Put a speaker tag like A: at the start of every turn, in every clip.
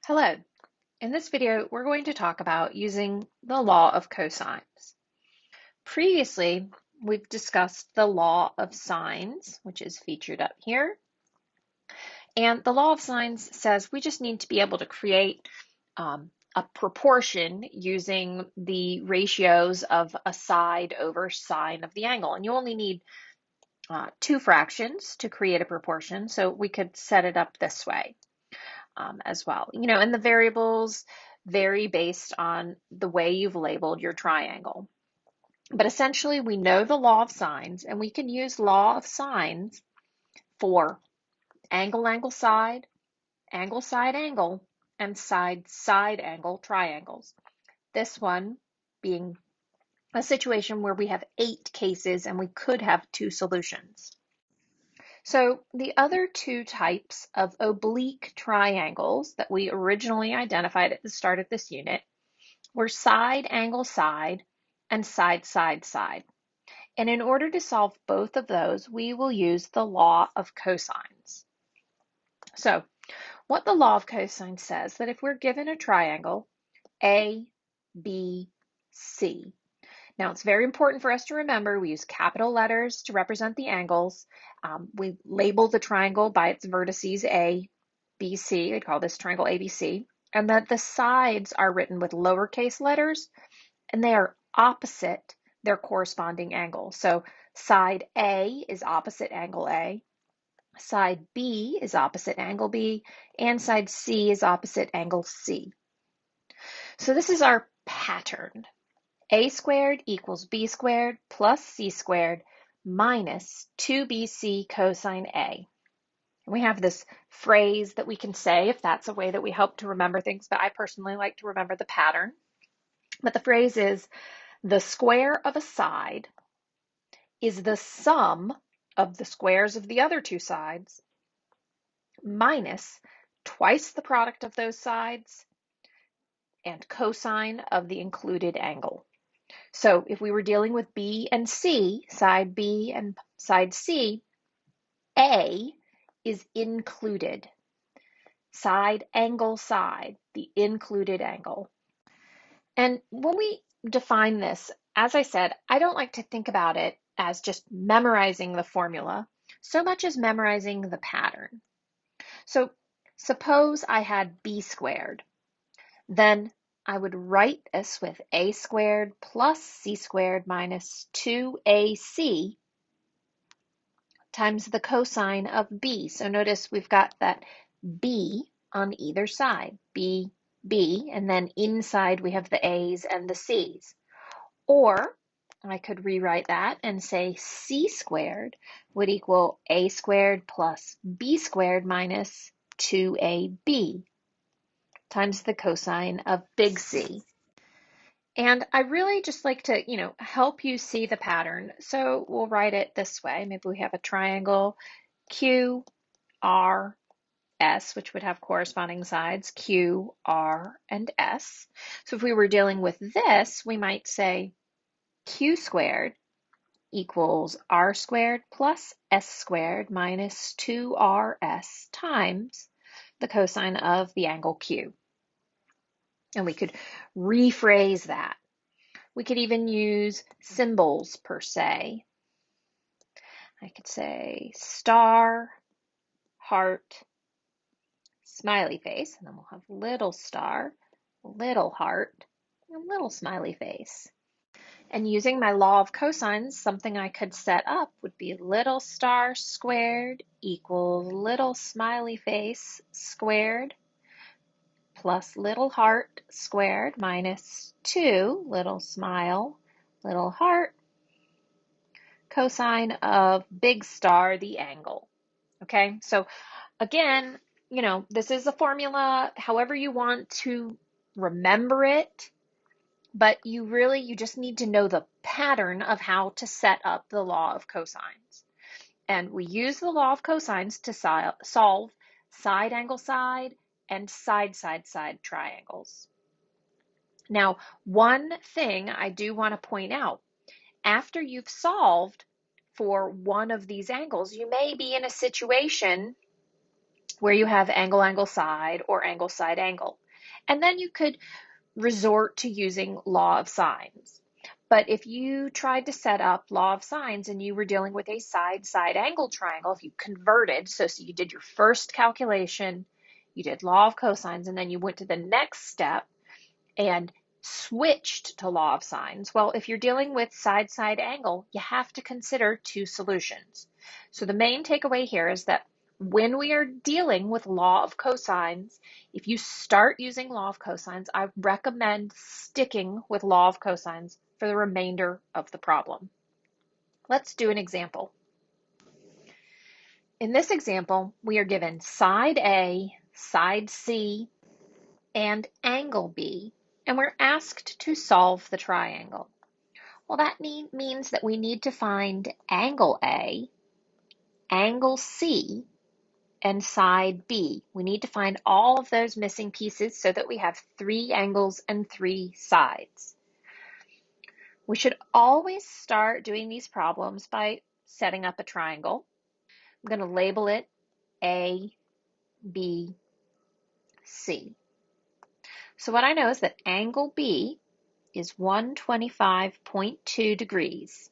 A: Hello. In this video, we're going to talk about using the law of cosines. Previously, we've discussed the law of sines, which is featured up here. And the law of sines says we just need to be able to create a proportion using the ratios of a side over sine of the angle. And you only need two fractions to create a proportion, so we could set it up this way. As well. And the variables vary based on the way you've labeled your triangle. But essentially, we know the law of sines, and we can use law of sines for angle, angle, side, angle, and side, side angle triangles. This one being a situation where we have 8 cases and we could have 2 solutions. So the other two types of oblique triangles that we originally identified at the start of this unit were side, angle, side, and side, side, side. And in order to solve both of those, we will use the law of cosines. So what the law of cosines says that if we're given a triangle, A, B, C. Now, it's very important for us to remember we use capital letters to represent the angles. We label the triangle by its vertices A, B, C. We call this triangle ABC. And that the sides are written with lowercase letters, and they are opposite their corresponding angle. So side A is opposite angle A, side B is opposite angle B, and side C is opposite angle C. So this is our pattern. A squared equals B squared plus C squared minus 2BC cosine A. And we have this phrase that we can say if that's a way that we help to remember things, but I personally like to remember the pattern. But the phrase is the square of a side is the sum of the squares of the other two sides minus twice the product of those sides and cosine of the included angle. So if we were dealing with B and C, side B and side C, A is included. Side, angle, side, the included angle. And when we define this, as I said, I don't like to think about it as just memorizing the formula so much as memorizing the pattern. So suppose I had B squared, then I would write this with A squared plus C squared minus 2AC times the cosine of B. So notice we've got that B on either side, B, B, and then inside we have the A's and the C's. Or I could rewrite that and say C squared would equal A squared plus B squared minus 2AB times the cosine of big C. And I really just like to, help you see the pattern. So we'll write it this way. Maybe we have a triangle Q, R, S, which would have corresponding sides, Q, R, and S. So if we were dealing with this, we might say Q squared equals R squared plus S squared minus 2RS times the cosine of the angle Q. And we could rephrase that. We could even use symbols per se. I could say star, heart, smiley face, and then we'll have little star, little heart, and little smiley face. And using my law of cosines, something I could set up would be little star squared equals little smiley face squared plus little heart squared minus 2 little smile, little heart, cosine of big star, the angle. Okay, so again, this is a formula, however you want to remember it, but you just need to know the pattern of how to set up the law of cosines. And we use the law of cosines to solve side, angle, side, and side, side, side triangles. Now, one thing I do want to point out, after you've solved for one of these angles, you may be in a situation where you have angle, angle, side, or angle, side, angle. And then you could resort to using law of sines. But if you tried to set up law of sines and you were dealing with a side-side angle triangle, if you converted, so you did your first calculation, you did law of cosines, and then you went to the next step and switched to law of sines. Well, if you're dealing with side-side angle, you have to consider two solutions. So the main takeaway here is that when we are dealing with law of cosines, if you start using law of cosines, I recommend sticking with law of cosines for the remainder of the problem. Let's do an example. In this example, we are given side A, side C, and angle B, and we're asked to solve the triangle. Well, that means that we need to find angle A, angle C, and side B. We need to find all of those missing pieces so that we have 3 angles and 3 sides. We should always start doing these problems by setting up a triangle. I'm going to label it A, B, C. So what I know is that angle B is 125.2 degrees.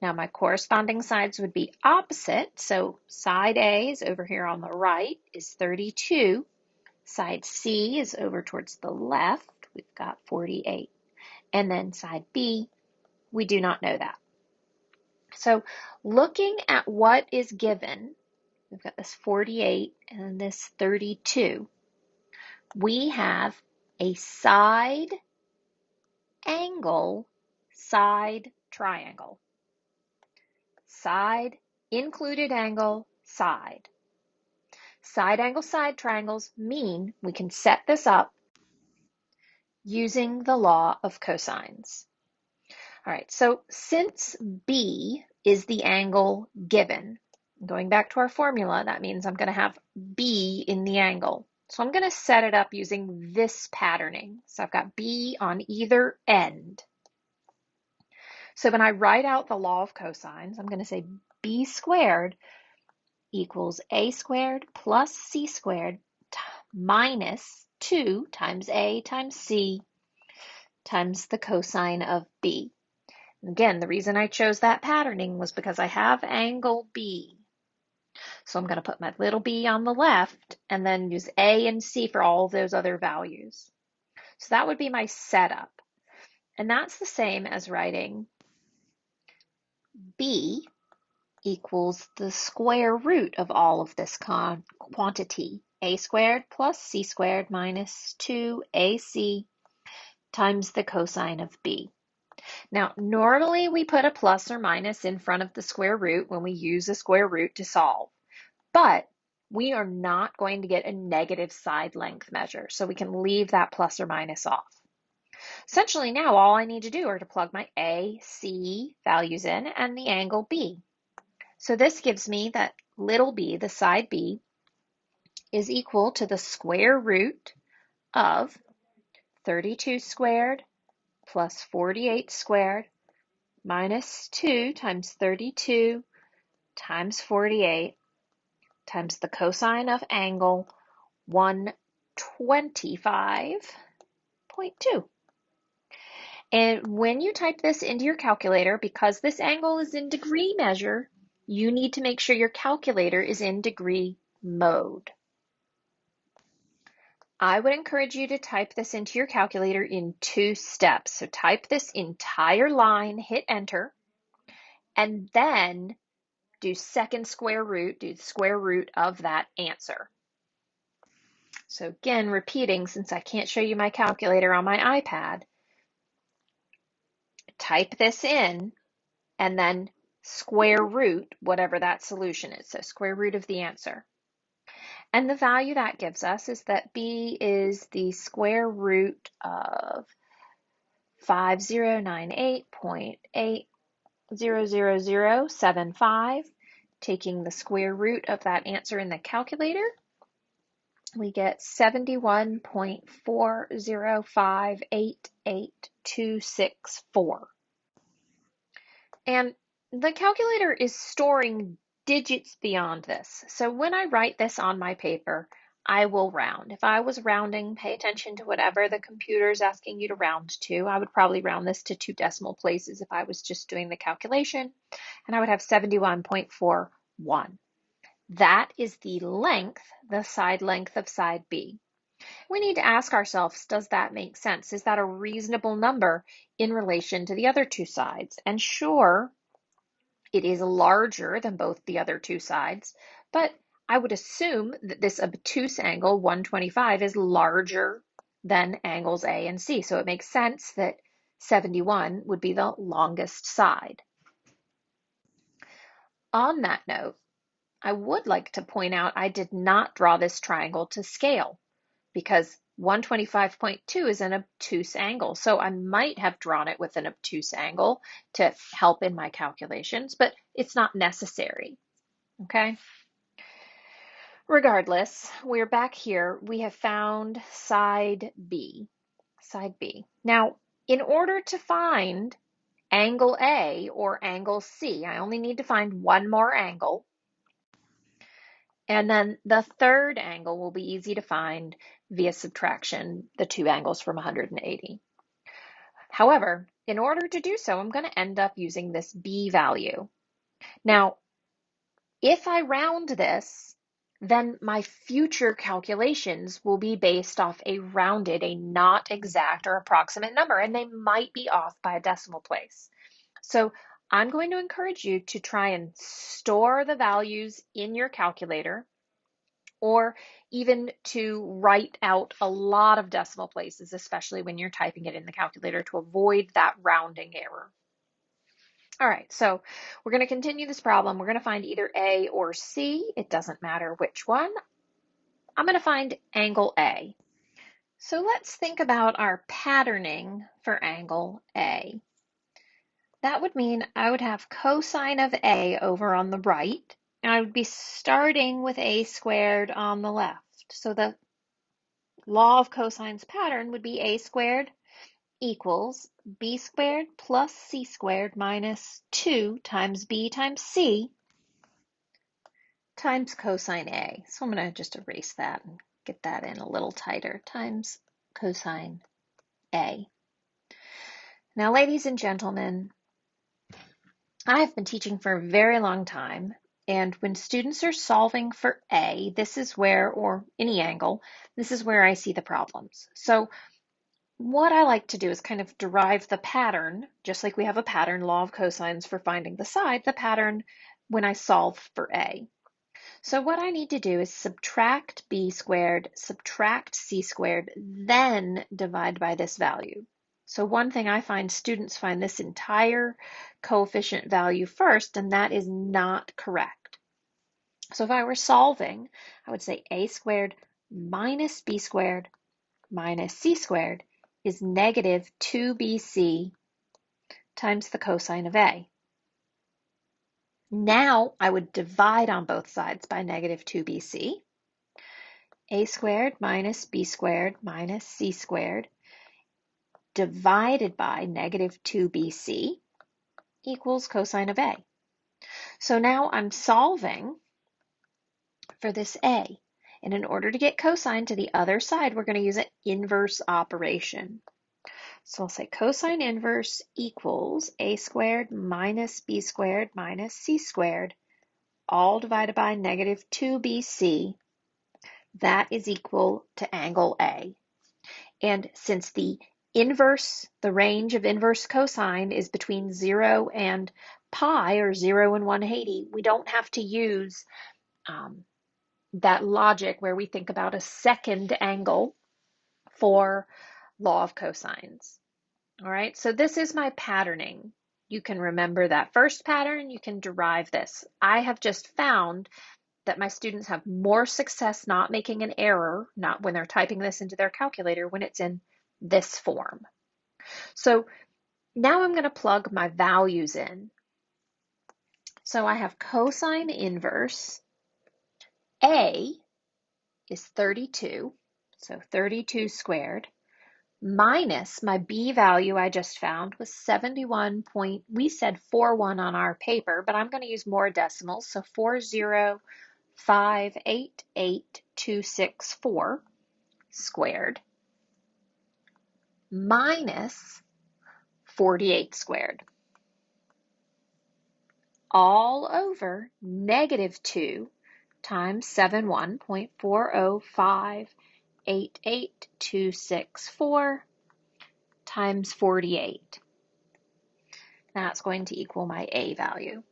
A: Now my corresponding sides would be opposite, so side A is over here on the right, is 32. Side C is over towards the left, we've got 48. And then side B, we do not know that. So looking at what is given, we've got this 48 and this 32. We have a side angle side triangle. Side, included angle, side. Side angle side triangles mean we can set this up using the law of cosines. All right, so since B is the angle given, going back to our formula, that means I'm going to have B in the angle. So I'm going to set it up using this patterning. So I've got B on either end. So when I write out the law of cosines, I'm going to say B squared equals A squared plus C squared minus 2 times A times C times the cosine of B. Again, the reason I chose that patterning was because I have angle B. So I'm going to put my little b on the left and then use A and C for all of those other values. So that would be my setup. And that's the same as writing B equals the square root of all of this quantity, A squared plus C squared minus 2AC times the cosine of B. Now, normally we put a plus or minus in front of the square root when we use a square root to solve, but we are not going to get a negative side length measure, so we can leave that plus or minus off. Essentially now all I need to do are to plug my A, C values in and the angle B. So this gives me that little b, the side B, is equal to the square root of 32 squared plus 48 squared minus 2 times 32 times 48 times the cosine of angle 125.2. And when you type this into your calculator, because this angle is in degree measure, you need to make sure your calculator is in degree mode. I would encourage you to type this into your calculator in 2 steps. So type this entire line, hit enter, and then do second square root, do the square root of that answer. So again, repeating, since I can't show you my calculator on my iPad, type this in and then square root whatever that solution is. So square root of the answer. And the value that gives us is that B is the square root of 5098.8000075. Taking the square root of that answer in the calculator, we get 71.4058864. And the calculator is storing digits beyond this. So when I write this on my paper, I will round. If I was rounding, pay attention to whatever the computer is asking you to round to. I would probably round this to 2 decimal places if I was just doing the calculation, and I would have 71.41. That is the length, the side length of side B. We need to ask ourselves, does that make sense? Is that a reasonable number in relation to the other two sides? And sure, it is larger than both the other two sides, but I would assume that this obtuse angle, 125, is larger than angles A and C. So it makes sense that 71 would be the longest side. On that note, I would like to point out I did not draw this triangle to scale because 125.2 is an obtuse angle. So I might have drawn it with an obtuse angle to help in my calculations, but it's not necessary. Okay. Regardless, we're back here. We have found side B. Side B. Now, in order to find angle A or angle C, I only need to find one more angle. And then the third angle will be easy to find via subtraction, the two angles from 180. However, in order to do so, I'm going to end up using this B value. Now, if I round this, then my future calculations will be based off a rounded, a not exact or approximate number, and they might be off by a decimal place. So I'm going to encourage you to try and store the values in your calculator, or even to write out a lot of decimal places, especially when you're typing it in the calculator, to avoid that rounding error. All right, so we're going to continue this problem. We're going to find either A or C. It doesn't matter which one. I'm going to find angle A. So let's think about our patterning for angle A. That would mean I would have cosine of A over on the right, and I would be starting with A squared on the left. So the law of cosine's pattern would be A squared equals B squared plus C squared minus 2 times B times C times cosine A. So I'm going to just erase that and get that in a little tighter, times cosine A. Now, ladies and gentlemen, I've been teaching for a very long time, and when students are solving for A, this is where, or any angle, this is where I see the problems. So what I like to do is kind of derive the pattern, just like we have a pattern law of cosines for finding the side, the pattern when I solve for A. So what I need to do is subtract B squared, subtract C squared, then divide by this value. So one thing I find, students find this entire coefficient value first, and that is not correct. So if I were solving, I would say A squared minus B squared minus C squared is negative 2BC times the cosine of A. Now I would divide on both sides by negative 2BC. A squared minus B squared minus C squared divided by negative 2BC equals cosine of A. So now I'm solving for this A. And in order to get cosine to the other side, we're going to use an inverse operation. So I'll say cosine inverse equals A squared minus B squared minus C squared, all divided by negative 2BC. That is equal to angle A. And since the inverse, the range of inverse cosine is between 0 and pi, or 0 and 180, we don't have to use that logic where we think about a second angle for law of cosines. All right, so this is my patterning. You can remember that first pattern, you can derive this. I have just found that my students have more success not making an error, not when they're typing this into their calculator, when it's in this form. So now I'm going to plug my values in. So I have cosine inverse. A is 32, so 32 squared, minus my B value I just found was 71 point, we said 41 on our paper, but I'm going to use more decimals, so 40588,264 squared minus 48 squared, all over -2 times 71.40588,264 times 48. That's going to equal my A value.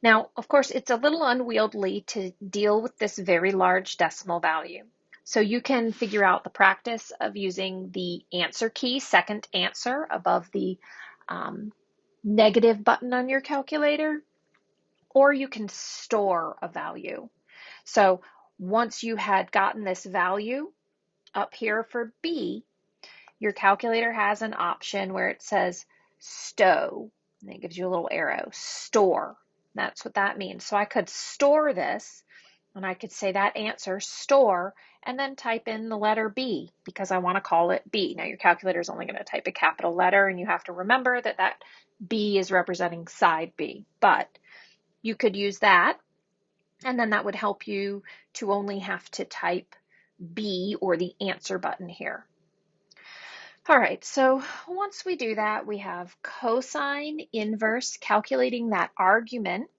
A: Now, of course, it's a little unwieldy to deal with this very large decimal value. So you can figure out the practice of using the answer key, second answer, above the negative button on your calculator, or you can store a value. So once you had gotten this value up here for B, your calculator has an option where it says stow, and it gives you a little arrow, store. That's what that means. So I could store this, and I could say that answer, store, and then type in the letter B because I want to call it B. Now your calculator is only going to type a capital letter, and you have to remember that that B is representing side B. But you could use that, and then that would help you to only have to type B or the answer button here. All right, so once we do that, we have cosine inverse calculating that argument.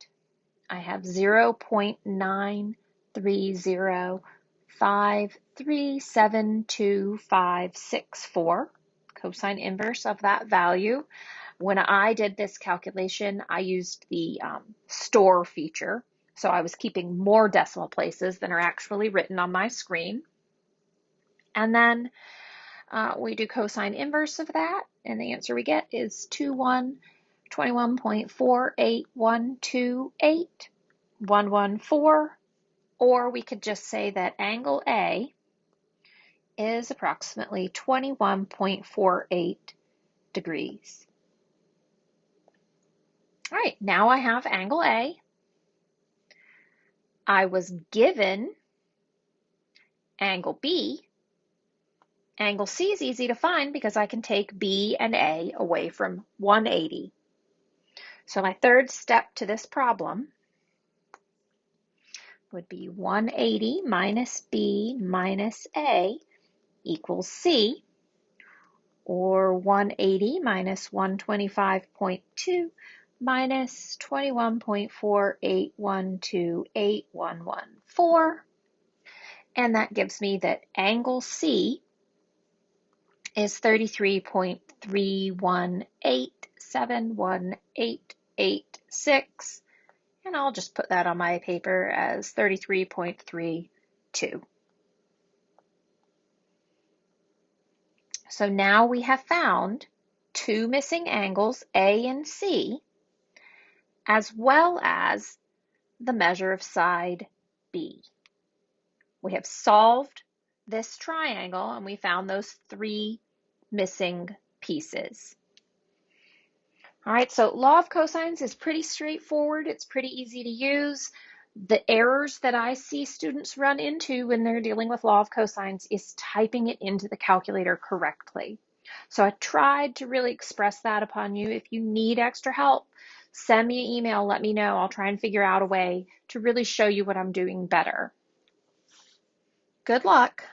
A: I have 0.93053725564, cosine inverse of that value. When I did this calculation, I used the store feature, so I was keeping more decimal places than are actually written on my screen. And then we do cosine inverse of that, and the answer we get is 21.48128,114, or we could just say that angle A is approximately 21.48 degrees. All right, now I have angle A. I was given angle B. Angle C is easy to find because I can take B and A away from 180. So my third step to this problem would be 180 minus B minus A equals C, or 180 minus 125.2 minus 21.48128,114. And that gives me that angle C is 33.31871,886, and I'll just put that on my paper as 33.32. So now we have found two missing angles, A and C, as well as the measure of side B. We have solved this triangle, and we found those three missing pieces. All right, so law of cosines is pretty straightforward. It's pretty easy to use. The errors that I see students run into when they're dealing with law of cosines is typing it into the calculator correctly. So I tried to really express that upon you. If you need extra help, send me an email, let me know. I'll try and figure out a way to really show you what I'm doing better. Good luck.